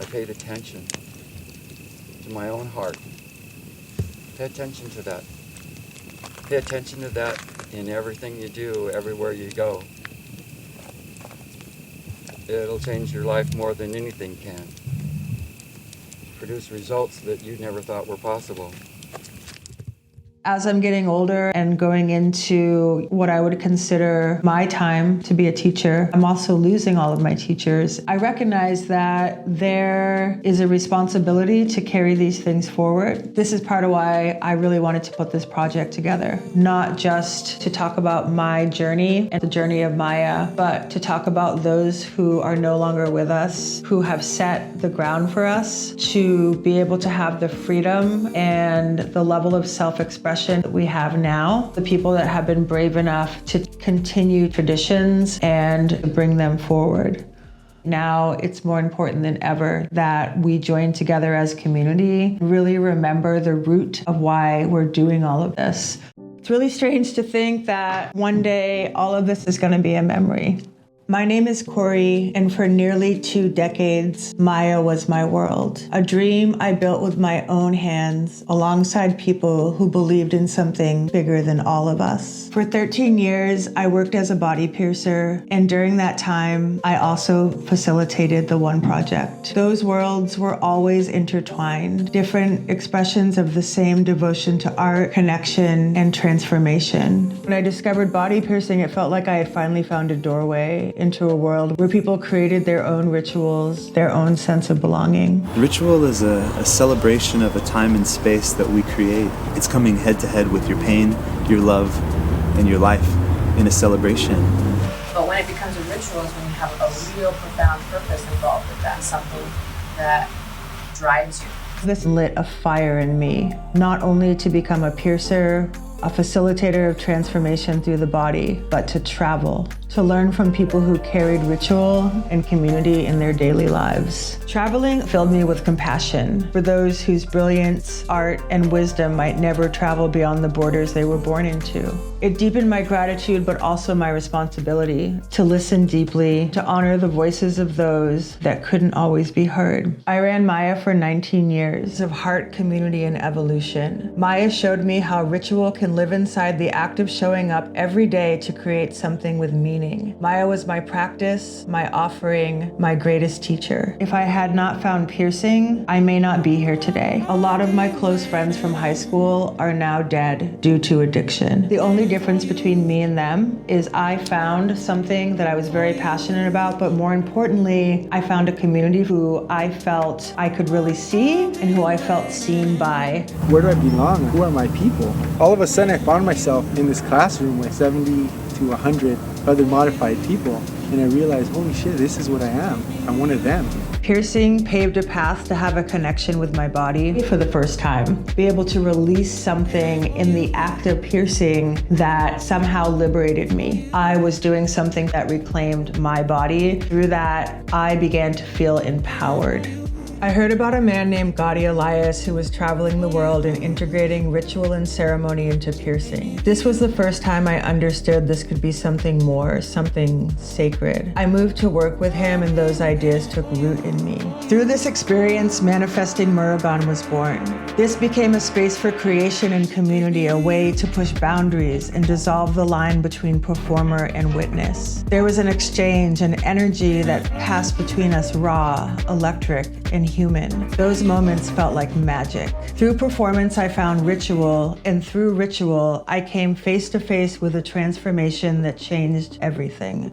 I paid attention to my own heart. Pay attention to that. Pay attention to that in everything you do, everywhere you go. It'll change your life more than anything can. Produce results that you never thought were possible. As I'm getting older and going into what I would consider my time to be a teacher, I'm also losing all of my teachers. I recognize that there is a responsibility to carry these things forward. This is part of why I really wanted to put this project together. Not just to talk about my journey and the journey of Maya, but to talk about those who are no longer with us, who have set the ground for us to be able to have the freedom and the level of self-expression that we have now, the people that have been brave enough to continue traditions and bring them forward. Now it's more important than ever that we join together as a community, really remember the root of why we're doing all of this. It's really strange to think that one day all of this is going to be a memory. My name is Corey, and for nearly 2 decades, Maya was my world. A dream I built with my own hands alongside people who believed in something bigger than all of us. For 13 years, I worked as a body piercer, and during that time, I also facilitated the One Project. Those worlds were always intertwined, different expressions of the same devotion to art, connection, and transformation. When I discovered body piercing, it felt like I had finally found a doorway into a world where people created their own rituals, their own sense of belonging. Ritual is a celebration of a time and space that we create. It's coming head to head with your pain, your love, and your life in a celebration. But when it becomes a ritual is when you have a real profound purpose involved with that, something that drives you. This lit a fire in me, not only to become a piercer, a facilitator of transformation through the body, but to travel, to learn from people who carried ritual and community in their daily lives. Traveling filled me with compassion for those whose brilliance, art, and wisdom might never travel beyond the borders they were born into. It deepened my gratitude, but also my responsibility to listen deeply, to honor the voices of those that couldn't always be heard. I ran Maya for 19 years of heart, community, and evolution. Maya showed me how ritual can live inside the act of showing up every day to create something with meaning. Maya was my practice, my offering, my greatest teacher. If I had not found piercing, I may not be here today. A lot of my close friends from high school are now dead due to addiction. The only difference between me and them is I found something that I was very passionate about, but more importantly, I found a community who I felt I could really see and who I felt seen by. Where do I belong? Who are my people? All of a sudden I found myself in this classroom with 70 to 100 other modified people, and I realized, holy shit, this is what I am. I'm one of them. Piercing paved a path to have a connection with my body for the first time. Be able to release something in the act of piercing that somehow liberated me. I was doing something that reclaimed my body. Through that, I began to feel empowered. I heard about a man named Gadi Elias who was traveling the world and integrating ritual and ceremony into piercing. This was the first time I understood this could be something more, something sacred. I moved to work with him and those ideas took root in me. Through this experience, Manifesting Murugan was born. This became a space for creation and community, a way to push boundaries and dissolve the line between performer and witness. There was an exchange, an energy that passed between us, raw, electric, and human. Those moments felt like magic. Through performance, I found ritual, and through ritual, I came face to face with a transformation that changed everything.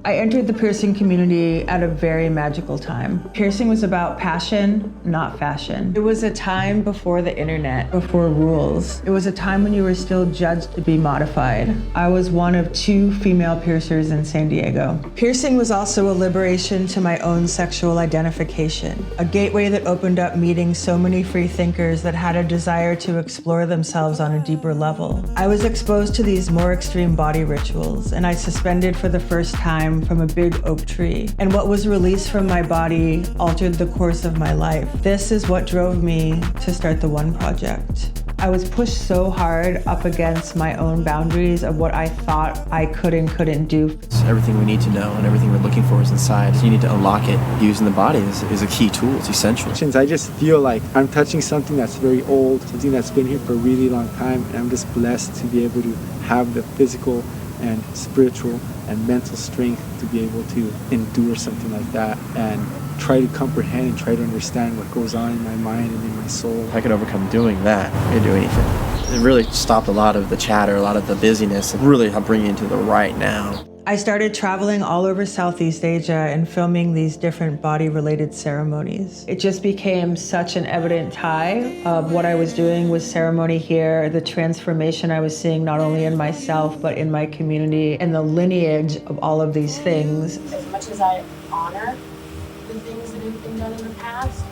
I entered the piercing community at a very magical time. Piercing was about passion, not fashion. It was a time before the internet, before rules. It was a time when you were still judged to be modified. I was one of 2 female piercers in San Diego. Piercing was also a liberation to my own sexual identification, a gateway that opened up meeting so many free thinkers that had a desire to explore themselves on a deeper level. I was exposed to these more extreme body rituals, and I suspended for the first time from a big oak tree. And what was released from my body altered the course of my life. This is what drove me to start the One Project. I was pushed so hard up against my own boundaries of what I thought I could and couldn't do. Everything we need to know and everything we're looking for is inside. So you need to unlock it. Using the body is a key tool. It's essential. Since I just feel like I'm touching something that's very old, something that's been here for a really long time, and I'm just blessed to be able to have the physical and spiritual and mental strength to be able to endure something like that and try to comprehend and try to understand what goes on in my mind and in my soul. If I could overcome doing that, I could do anything. It really stopped a lot of the chatter, a lot of the busyness, and really helped bring you into the right now. I started traveling all over Southeast Asia and filming these different body-related ceremonies. It just became such an evident tie of what I was doing with ceremony here, the transformation I was seeing not only in myself, but in my community, and the lineage of all of these things. As much as I honor the things that have been done in the past,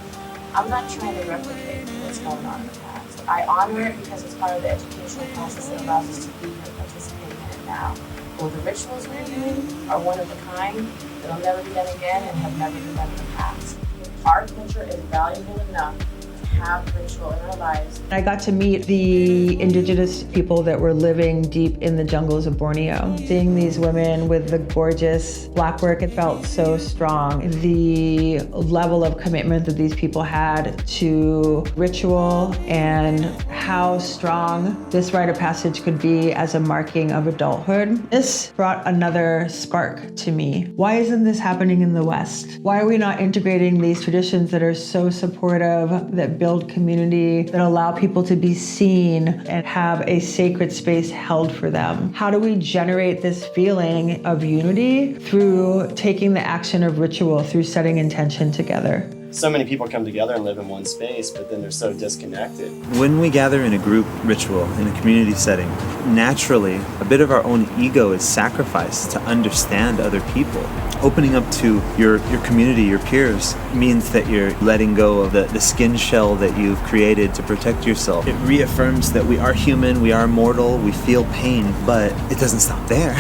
I'm not trying to replicate what's going on in the past. I honor it because it's part of the educational process that allows us to be here, participating in it now. Well, the rituals we're doing are one of a kind that'll never be done again and have never been done in the past. Our culture is valuable enough to have ritual in our lives. I got to meet the indigenous people that were living deep in the jungles of Borneo. Seeing these women with the gorgeous black work, it felt so strong. The level of commitment that these people had to ritual and how strong this rite of passage could be as a marking of adulthood. This brought another spark to me. Why isn't this happening in the West? Why are we not integrating these traditions that are so supportive, that build community, that allow people to be seen and have a sacred space held for them? How do we generate this feeling of unity through taking the action of ritual, through setting intention together? So many people come together and live in one space, but then they're so disconnected. When we gather in a group ritual, in a community setting, naturally, a bit of our own ego is sacrificed to understand other people. Opening up to your community, your peers, means that you're letting go of the skin shell that you've created to protect yourself. It reaffirms that we are human, we are mortal, we feel pain, but it doesn't stop there.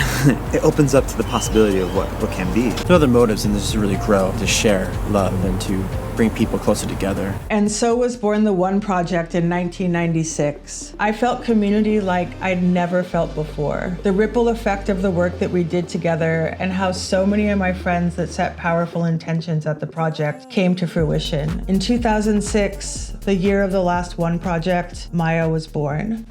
It opens up to the possibility of what can be. There's other motives in this to really grow, to share love and to bring people closer together. And so was born the One Project in 1996. I felt community like I'd never felt before. The ripple effect of the work that we did together and how so many of my friends that set powerful intentions at the project came to fruition. In 2006, the year of the last One Project, Maya was born.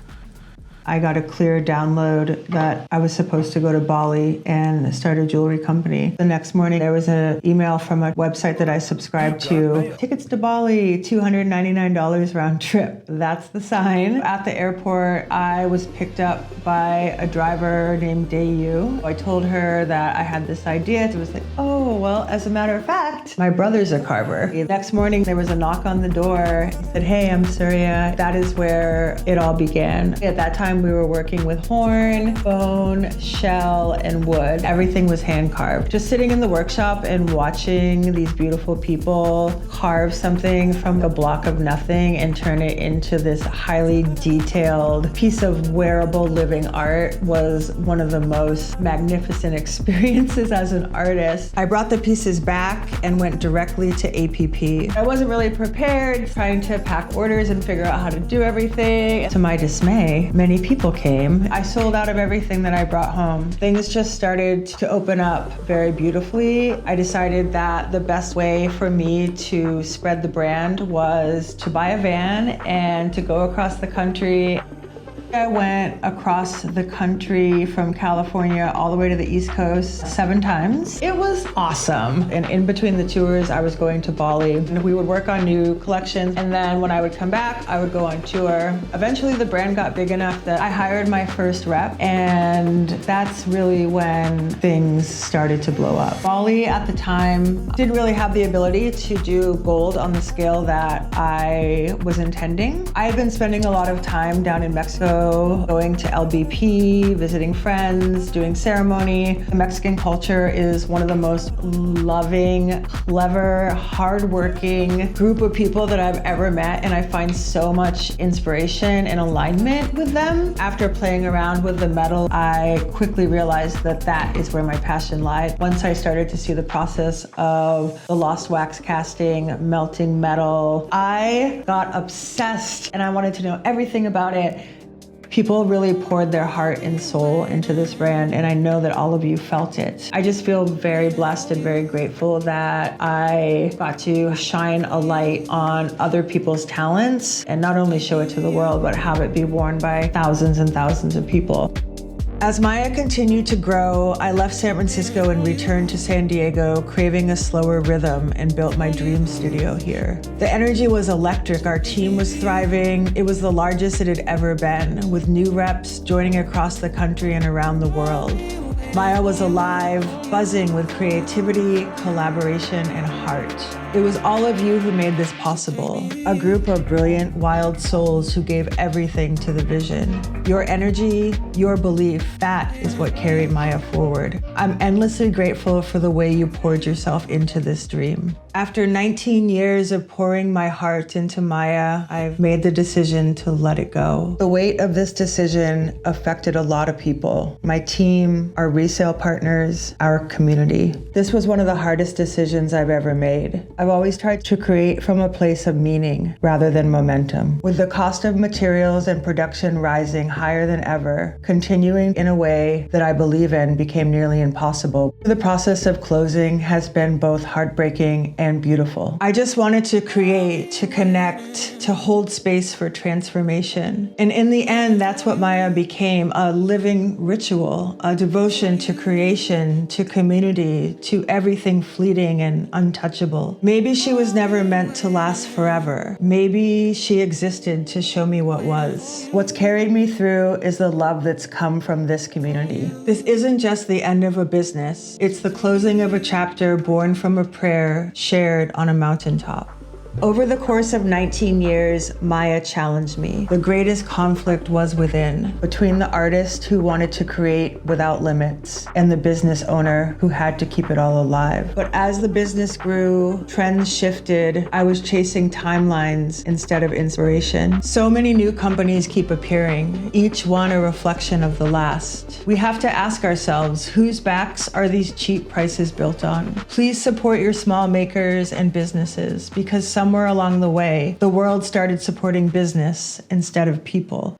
I got a clear download that I was supposed to go to Bali and start a jewelry company. The next morning, there was an email from a website that I subscribed to. Tickets to Bali, $299 round trip. That's the sign. At the airport, I was picked up by a driver named Dayu. I told her that I had this idea. It was like, oh, well, as a matter of fact, my brother's a carver. The next morning, there was a knock on the door. He said, hey, I'm Surya. That is where it all began. At that time, we were working with horn, bone, shell, and wood. Everything was hand carved. Just sitting in the workshop and watching these beautiful people carve something from a block of nothing and turn it into this highly detailed piece of wearable living art was one of the most magnificent experiences as an artist. I brought the pieces back and went directly to APP. I wasn't really prepared, trying to pack orders and figure out how to do everything. To my dismay, many people came. I sold out of everything that I brought home. Things just started to open up very beautifully. I decided that the best way for me to spread the brand was to buy a van and to go across the country. I went across the country from California all the way to the East Coast 7 times. It was awesome. And in between the tours, I was going to Bali. And we would work on new collections. And then when I would come back, I would go on tour. Eventually, the brand got big enough that I hired my first rep. And that's really when things started to blow up. Bali at the time didn't really have the ability to do gold on the scale that I was intending. I had been spending a lot of time down in Mexico Mexico, going to LBP, visiting friends, doing ceremony. The Mexican culture is one of the most loving, clever, hardworking group of people that I've ever met, and I find so much inspiration and alignment with them. After playing around with the metal, I quickly realized that that is where my passion lied. Once I started to see the process of the lost wax casting, melting metal, I got obsessed and I wanted to know everything about it. People really poured their heart and soul into this brand, and I know that all of you felt it. I just feel very blessed and very grateful that I got to shine a light on other people's talents and not only show it to the world, but have it be worn by thousands and thousands of people. As Maya continued to grow, I left San Francisco and returned to San Diego, craving a slower rhythm, and built my dream studio here. The energy was electric, our team was thriving. It was the largest it had ever been, with new reps joining across the country and around the world. Maya was alive, buzzing with creativity, collaboration, and heart. It was all of you who made this possible, a group of brilliant, wild souls who gave everything to the vision. Your energy, your belief, that is what carried Maya forward. I'm endlessly grateful for the way you poured yourself into this dream. After 19 years of pouring my heart into Maya, I've made the decision to let it go. The weight of this decision affected a lot of people. My team, our resale partners, our community. This was one of the hardest decisions I've ever made. I've always tried to create from a place of meaning rather than momentum. With the cost of materials and production rising higher than ever, continuing in a way that I believe in became nearly impossible. The process of closing has been both heartbreaking and beautiful. I just wanted to create, to connect, to hold space for transformation. And in the end, that's what Maya became, a living ritual, a devotion to creation, to community, to everything fleeting and untouchable. Maybe she was never meant to last forever. Maybe she existed to show me what was. What's carried me through is the love that's come from this community. This isn't just the end of a business. It's the closing of a chapter born from a prayer shared on a mountaintop. Over the course of 19 years, Maya challenged me. The greatest conflict was within, between the artist who wanted to create without limits and the business owner who had to keep it all alive. But as the business grew, trends shifted, I was chasing timelines instead of inspiration. So many new companies keep appearing, each one a reflection of the last. We have to ask ourselves, whose backs are these cheap prices built on? Please support your small makers and businesses, because somewhere along the way, the world started supporting business instead of people.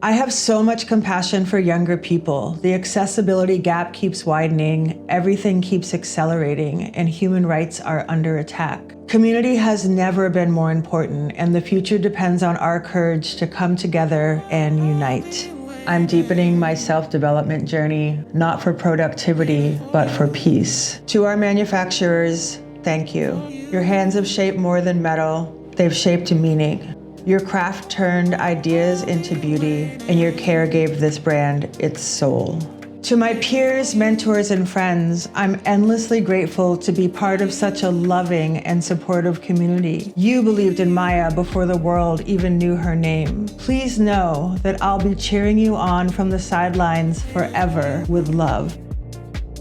I have so much compassion for younger people. The accessibility gap keeps widening, everything keeps accelerating, and human rights are under attack. Community has never been more important, and the future depends on our courage to come together and unite. I'm deepening my self-development journey, not for productivity, but for peace. To our manufacturers, thank you. Your hands have shaped more than metal. They've shaped meaning. Your craft turned ideas into beauty, and your care gave this brand its soul. To my peers, mentors, and friends, I'm endlessly grateful to be part of such a loving and supportive community. You believed in Maya before the world even knew her name. Please know that I'll be cheering you on from the sidelines forever with love.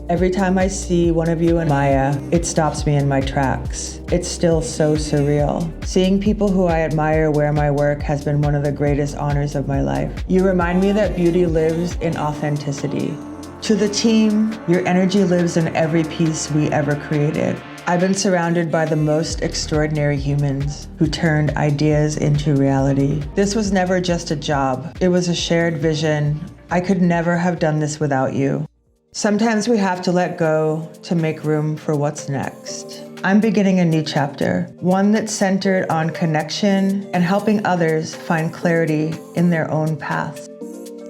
Every time I see one of you in Maya, it stops me in my tracks. It's still so surreal. Seeing people who I admire wear my work has been one of the greatest honors of my life. You remind me that beauty lives in authenticity. To the team, your energy lives in every piece we ever created. I've been surrounded by the most extraordinary humans who turned ideas into reality. This was never just a job. It was a shared vision. I could never have done this without you. Sometimes we have to let go to make room for what's next. I'm beginning a new chapter, one that's centered on connection and helping others find clarity in their own paths.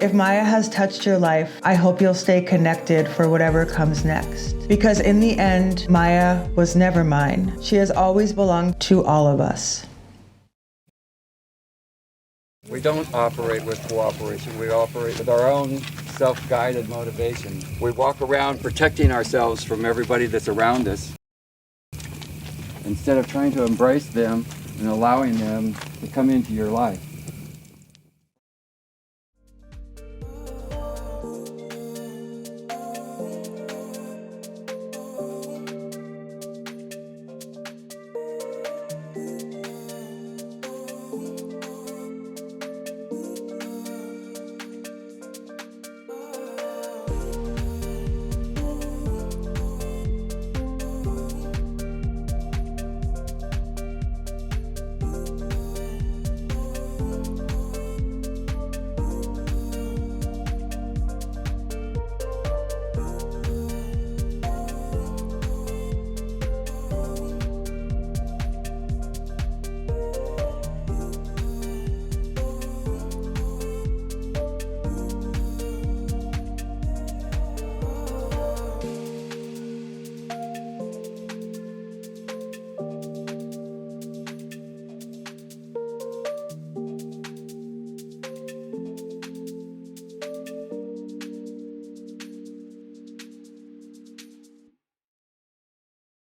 If Maya has touched your life, I hope you'll stay connected for whatever comes next. Because in the end, Maya was never mine. She has always belonged to all of us. We don't operate with cooperation. We operate with our own self-guided motivation. We walk around protecting ourselves from everybody that's around us instead of trying to embrace them and allowing them to come into your life.